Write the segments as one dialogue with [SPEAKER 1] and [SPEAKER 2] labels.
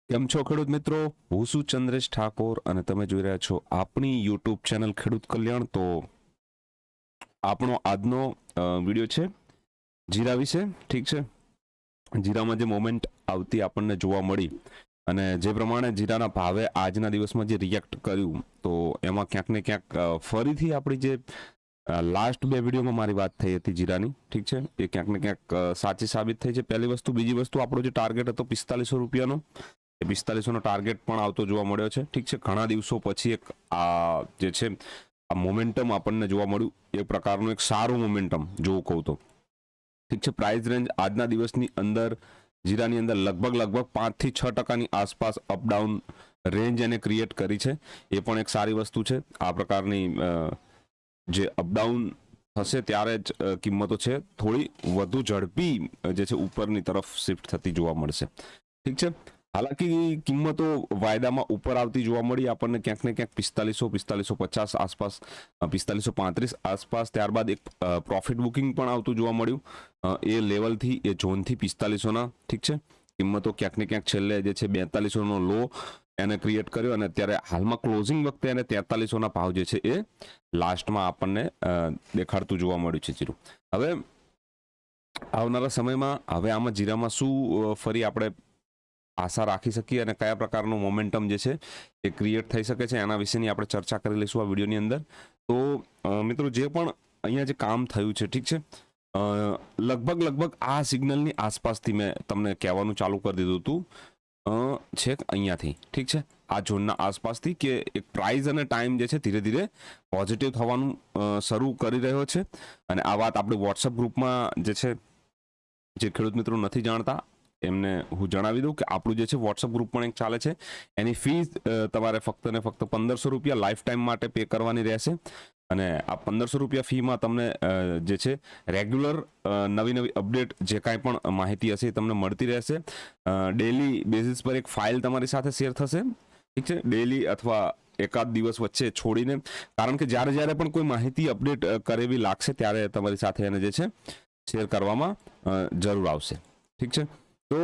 [SPEAKER 1] કેમ છો ખેડૂત મિત્રો? હું છું ચંદ્રેશ ઠાકોર અને તમે જોઈ રહ્યા છો આપણી યુટ્યુબ ચેનલ ખેડૂત કલ્યાણ. તો આપણો આજનો વિડીયો છે જીરા વિશે. ઠીક છે, જીરામાં જે મોમેન્ટ આવતી આપણને જોવા મળી અને જે પ્રમાણે જીરાના ભાવે આજના દિવસમાં જે રિએક્ટ કર્યું, તો એમાં ક્યાંક ને ક્યાંક ફરીથી આપણી જે લાસ્ટ બે વિડીયોમાં મારી વાત થઈ હતી જીરાની, ઠીક છે, એ ક્યાંક ને ક્યાંક સાચી સાબિત થઈ છે. પહેલી વસ્તુ. બીજી વસ્તુ, આપણો જે ટાર્ગેટ હતો 4500 રૂપિયાનો, એ 4500નો ટાર્ગેટ પણ આવતો જોવા મળ્યો છે. ઠીક છે, ઘણા દિવસો પછી એક આ જે છે આ મોમેન્ટમ આપણને જોવા મળ્યું, એ પ્રકારનું એક સારું મોમેન્ટમ જોવું કહું તો. ઠીક છે, પ્રાઇસ રેન્જ આજના દિવસની અંદર જીરાની અંદર લગભગ 5 થી 6% આસપાસ અપડાઉન રેન્જ એને ક્રિએટ કરી છે. એ પણ એક સારી વસ્તુ છે. આ પ્રકારની જે અપડાઉન થશે ત્યારે જ કિંમતો છે થોડી વધુ ઝડપી જે છે ઉપરની તરફ શિફ્ટ થતી જોવા મળશે. ઠીક છે, હાલાકી કિંમતો વાયદામાં ઉપર આવતી જોવા મળી આપણને ક્યાંક ને ક્યાંક 4550 આસપાસ, 4535 આસપાસ. ત્યારબાદ એક પ્રોફિટ બુકિંગ પણ આવતું જોવા મળ્યું એ લેવલથી, એ ઝોનથી 4500ના. ઠીક છે, કિંમતો ક્યાંક ને ક્યાંક છેલ્લે જે છે 4200નો લો એને ક્રિએટ કર્યો અને અત્યારે હાલમાં ક્લોઝિંગ વખતે એને 4300ના ભાવ જે છે એ લાસ્ટમાં આપણને દેખાડતું જોવા મળ્યું છે જીરું. હવે આવનારા સમયમાં હવે આમાં જીરામાં શું ફરી આપણે આશા રાખી શકીએ અને કયા પ્રકારનું મોમેન્ટમ જે છે એ ક્રિએટ થઈ શકે છે, એના વિશેની આપણે ચર્ચા કરી લઈશું આ વિડીયોની અંદર. તો મિત્રો, જે પણ અહીંયા જે કામ થયું છે, ઠીક છે, લગભગ આ સિગ્નલની આસપાસથી મેં તમને કહેવાનું ચાલુ કરી દીધું હતું, છેક અહીંયાથી. ઠીક છે, આ ઝોનના આસપાસથી, કે એક પ્રાઇસ અને ટાઈમ જે છે ધીરે ધીરે પોઝિટિવ થવાનું શરૂ કરી રહ્યો છે. અને આ વાત આપણે વોટ્સઅપ ગ્રુપમાં જે છે, જે ખેડૂત મિત્રો નથી જાણતા એમને હું જણાવી દઉં કે આપણું જે છે વોટ્સઅપ ગ્રુપ પણ એક ચાલે છે. એની ફીસ તમારે ફક્ત ને ફક્ત 1500 રૂપિયા લાઈફ ટાઈમ માટે પે કરવાની રહેશે. અને આ 1500 રૂપિયા ફીમાં તમને જે છે રેગ્યુલર નવી અપડેટ જે કાંઈ પણ માહિતી હશે એ તમને મળતી રહેશે. ડેલી બેઝિસ પર એક ફાઇલ તમારી સાથે શેર થશે. ઠીક છે, ડેલી અથવા એકાદ દિવસ વચ્ચે છોડીને, કારણ કે જ્યારે પણ કોઈ માહિતી અપડેટ કરેવી લાગશે ત્યારે તમારી સાથે એને જે છે શેર કરવામાં જરૂર આવશે. ઠીક છે, તો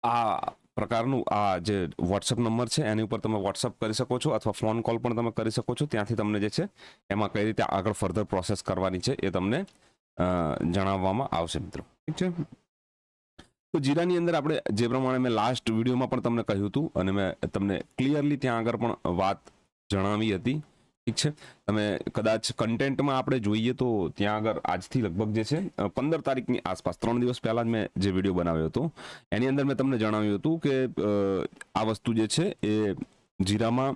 [SPEAKER 1] આ પ્રકારનું આ જે વોટ્સઅપ નંબર છે એની ઉપર તમે વોટ્સઅપ કરી શકો છો અથવા ફોન કોલ પણ તમે કરી શકો છો. ત્યાંથી તમને જે છે એમાં કઈ રીતે આગળ ફર્ધર પ્રોસેસ કરવાની છે એ તમને જણાવવામાં આવશે મિત્રો. ઠીક છે, તો જીરાની અંદર આપણે જે પ્રમાણે મેં લાસ્ટ વિડીયોમાં પણ તમને કહ્યું હતું અને મેં તમને ક્લિયરલી ત્યાં આગળ પણ વાત જણાવી હતી. ઠીક છે, તમે કદાચ કન્ટેન્ટમાં આપણે જોઈએ તો ત્યાં આગળ આજથી લગભગ જે છે 15 તારીખની આસપાસ, 3 દિવસ પહેલા જ મેં જે વિડીયો બનાવ્યો હતો એની અંદર મેં તમને જણાવ્યું હતું કે આ વસ્તુ જે છે એ જીરામાં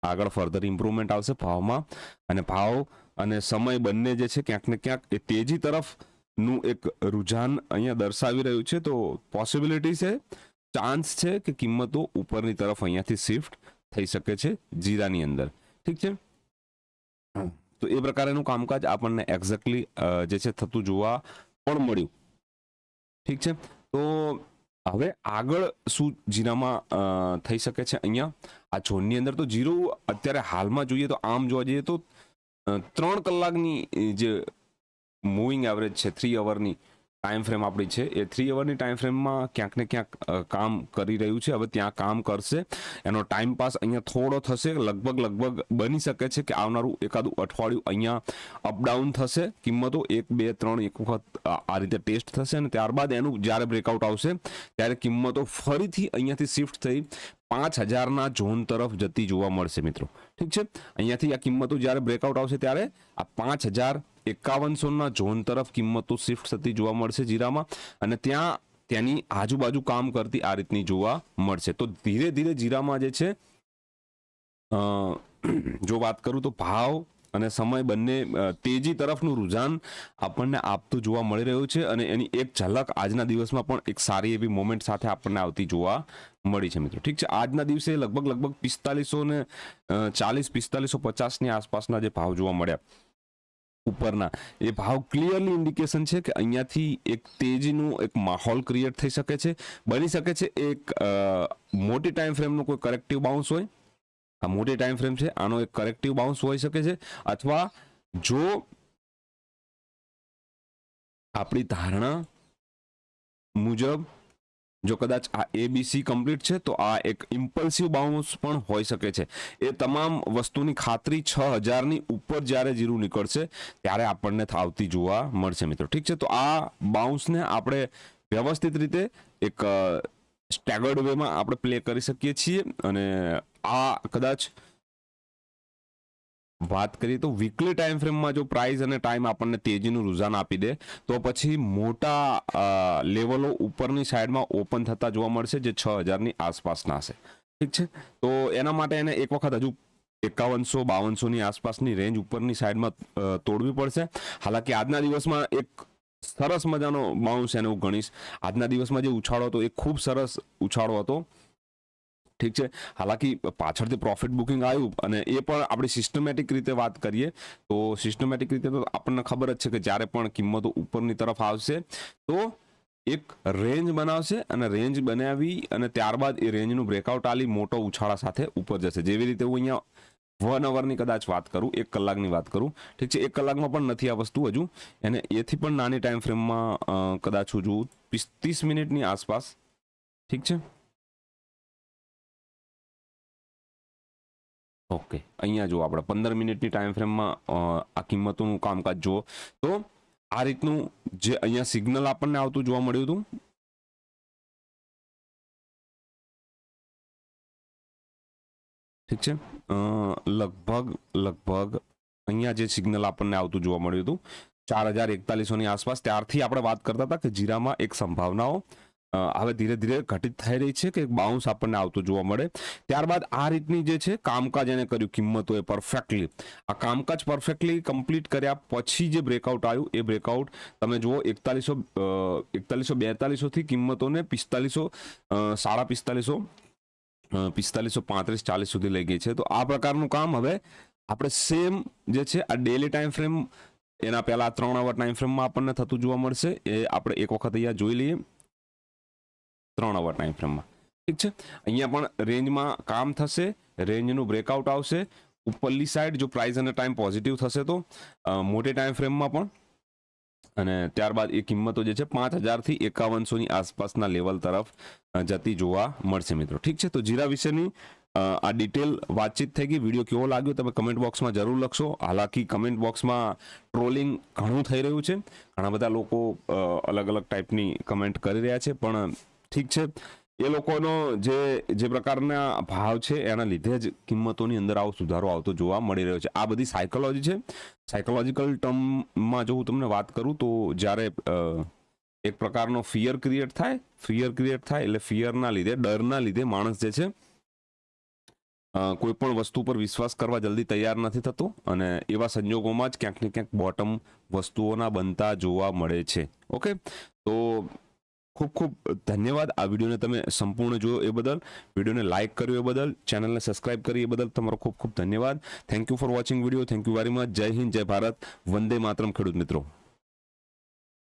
[SPEAKER 1] આગળ ફર્ધર ઇમ્પ્રુવમેન્ટ આવશે ભાવમાં, અને ભાવ અને સમય બંને જે છે ક્યાંક ને ક્યાંક એ તેજી તરફ નું એક રુઝાન અહીંયા દર્શાવી રહ્યું છે. તો પોસિબિલિટી છે, ચાન્સ છે કે કિંમતો ઉપરની તરફ અહીંયાથી શિફ્ટ થઈ શકે છે જીરાની અંદર. ઠીક છે, તો એ પ્રકારનું કામકાજ આપણને એક્ઝેક્ટલી જે છે થતું જોવા પણ મળ્યું. ઠીક છે, તો હવે આગળ શું જીરામાં થઈ શકે છે અહીંયા આ ઝોનની અંદર? તો જીરું અત્યારે હાલમાં જોઈએ તો, આમ જોવા જઈએ તો 3 કલાકની જે મૂવિંગ એવરેજ છે, 3 અવરની ટાઈમ ફ્રેમ આપણી છે, એ 3 અવરની ટાઈમ ફ્રેમમાં ક્યાંક ને ક્યાંક કામ કરી રહ્યું છે. હવે ત્યાં કામ કરશે, એનો ટાઈમ પાસ અહીંયા થોડો થશે. લગભગ બની શકે છે કે આવનારું એકાદું અઠવાડિયું અહીંયા અપડાઉન થશે કિંમતો, 1 2 3 એક વખત આ રીતે ટેસ્ટ થશે અને ત્યારબાદ એનું જ્યારે બ્રેકઆઉટ આવશે ત્યારે કિંમતો ફરીથી અહીંયાથી શિફ્ટ થઈ 5000ના ઝોન તરફ જતી જોવા મળશે મિત્રો. ઠીક છે, અહીંયાથી આ કિંમતો જ્યારે બ્રેકઆઉટ આવશે ત્યારે આ 5150ના ઝોન તરફ કિંમતો શિફ્ટ થતી જોવા મળશે જીરામાં, અને ત્યાંની આજુબાજુ કામ કરતી આ રીતની જોવા મળશે. તો ધીરે ધીરે જીરામાં જે છે જો વાત કરું તો ભાવ અને સમય બંને તેજી તરફનું રુઝાન આપણને આપતું જોવા મળી રહ્યું છે, અને એની એક ઝલક આજના દિવસમાં પણ એક સારી એવી મોમેન્ટ સાથે આપણને આવતી જોવા મળી છે મિત્રો. ઠીક છે, આજના દિવસે લગભગ 4540 4550 ની આસપાસના જે ભાવ જોવા મળ્યા ઉપરના, એ ભાવ ક્લિયરલી ઇન્ડિકેશન છે કે અહીંયાથી એક તેજીનું એક માહોલ ક્રિએટ થઈ શકે છે. બની શકે છે એક મોટી ટાઈમ ફ્રેમનો કોઈ કરેક્ટિવ બાઉન્સ હોય, આ મોટી ટાઈમ ફ્રેમ છે, આનો એક કરેક્ટિવ બાઉન્સ હોઈ શકે છે, અથવા જો આપણી ધારણા મુજબ જો કદાચ આ ABC કમ્પ્લીટ છે તો આ એક ઇમ્પલ્સિવ બાઉન્સ પણ હોઈ શકે છે. એ તમામ વસ્તુની ખાતરી 6000ની ઉપર જ્યારે જીરું નીકળશે ત્યારે આપણને આવતી જોવા મળશે મિત્રો. ઠીક છે, તો આ બાઉન્સને આપણે વ્યવસ્થિત રીતે એક સ્ટેગર્ડ વેમાં આપણે પ્લે કરી શકીએ છીએ. અને આ કદાચ વાત કરીએ તો વીકલી ટાઈમ ફ્રેમમાં જો પ્રાઇસ અને ટાઈમ આપણને તેજીનું રુઝાન આપી દે તો પછી મોટા લેવલો ઉપરની સાઈડમાં ઓપન થતા જોવા મળશે જે 6000ની આસપાસના હશે. ઠીક છે, તો એના માટે એને એક વખત હજુ 5100-5200ની આસપાસની રેન્જ ઉપરની સાઈડમાં તોડવી પડશે. હાલાકી આજના દિવસમાં એક સરસ મજાનો બાઉન્સ એને હું ગણીશ. આજના દિવસમાં જે ઉછાળો હતો એ ખૂબ સરસ ઉછાળો હતો. ઠીક છે, હાલાકી પાછળથી પ્રોફિટ બુકિંગ આવ્યું અને એ પણ આપણી સિસ્ટમેટિક રીતે વાત કરીએ તો સિસ્ટમેટિક રીતે તો આપણને ખબર જ છે કે જ્યારે પણ કિંમતો ઉપરની તરફ આવશે તો એક રેન્જ બનાવશે અને રેન્જ બનાવી અને ત્યારબાદ એ રેન્જનું બ્રેકઆઉટ આલી મોટો ઉછાળા સાથે ઉપર જશે. જેવી રીતે હું અહીંયા 1 અવરની કદાચ વાત કરું, 1 કલાકની વાત કરું, ઠીક છે, 1 કલાકમાં પણ નથી આ વસ્તુ હજુ, એને એથી પણ નાની ટાઈમ ફ્રેમમાં કદાચ હજુ 35 મિનિટની આસપાસ. ઠીક છે, ઓકે, અહીંયા જો આપણે 15 મિનિટની ટાઈમ ફ્રેમમાં આ કિંમતોનું કામકાજ જુઓ તો આ રીતનું જે અહીંયા સિગ્નલ આપણને આવતું જોવા મળ્યું હતું. ઠીક છે, લગભગ અહીંયા જે સિગ્નલ આપણને આવતું જોવા મળ્યું હતું 4041ની આસપાસ, ત્યારથી આપણે વાત કરતા હતા કે જીરામાં એક સંભાવનાઓ હવે ધીરે ધીરે ઘટિત થઈ રહી છે કે બાઉન્સ આપણને આવતું જોવા મળે. ત્યારબાદ આ રીતની જે છે કામકાજ એને કર્યું કિંમતોએ પરફેક્ટલી. આ કામકાજ પરફેક્ટલી કમ્પ્લીટ કર્યા પછી જે બ્રેકઆઉટ આવ્યું એ બ્રેકઆઉટ તમે જુઓ 4142 થી કિંમતોને 4500 4535 40 સુધી લઈ ગઈ છે. તો આ પ્રકારનું કામ હવે આપણે સેમ જે છે આ ડેલી ટાઈમ ફ્રેમ એના પહેલા 3 અવર ટાઈમ ફ્રેમમાં આપણને થતું જોવા મળશે. એ આપણે એક વખત અહીંયા જોઈ લઈએ 3 અવર ટાઈમ ફ્રેમમાં. ઠીક છે, અહીંયા પણ રેન્જમાં કામ થશે, રેન્જનું બ્રેકઆઉટ આવશે ઉપરલી સાઈડ જો પ્રાઇસ અને ટાઈમ પોઝિટિવ થશે તો મોટી ટાઈમ ફ્રેમમાં પણ, અને ત્યારબાદ એ કિંમતો જે છે 5000 થી 5100ની આસપાસના લેવલ તરફ જતી જોવા મળશે મિત્રો. ઠીક છે, તો જીરા વિશેની આ ડિટેલ વાતચીત થઈ ગઈ. વિડીયો કેવો લાગ્યો તમે કમેન્ટ બોક્સમાં જરૂર લખશો. હાલાકી કમેન્ટ બોક્સમાં ટ્રોલિંગ ઘણું થઈ રહ્યું છે, ઘણા બધા લોકો અલગ અલગ ટાઈપની કમેન્ટ કરી રહ્યા છે, પણ ઠીક છે, એ લોકોનો જે પ્રકારના ભાવ છે એના લીધે જ કિંમતોની અંદર આવો સુધારો આવતો જોવા મળી રહ્યો છે. આ બધી સાયકોલોજી છે. સાયકોલોજીકલ ટર્મમાં જો હું તમને વાત કરું તો જ્યારે એક પ્રકારનો ફિયર ક્રિએટ થાય એટલે ફિયરના લીધે, ડરના લીધે માણસ જે છે કોઈ પણ વસ્તુ પર વિશ્વાસ કરવા જલ્દી તૈયાર નથી થતો અને એવા સંજોગોમાં જ ક્યાંક ને ક્યાંક બોટમ વસ્તુઓના બનતા જોવા મળે છે. ઓકે, તો ખૂબ ખૂબ ધન્યવાદ આ વિડીયોને તમે સંપૂર્ણ જોયો એ બદલ, વિડીયોને લાઇક કર્યો એ બદલ, ચેનલને સબસ્ક્રાઇબ કરી એ બદલ તમારો ખૂબ ખૂબ ધન્યવાદ. Thank you for watching video. Thank you very much. જય હિન્દ, જય ભારત, વંદે માતરમ ખેડૂત મિત્રો.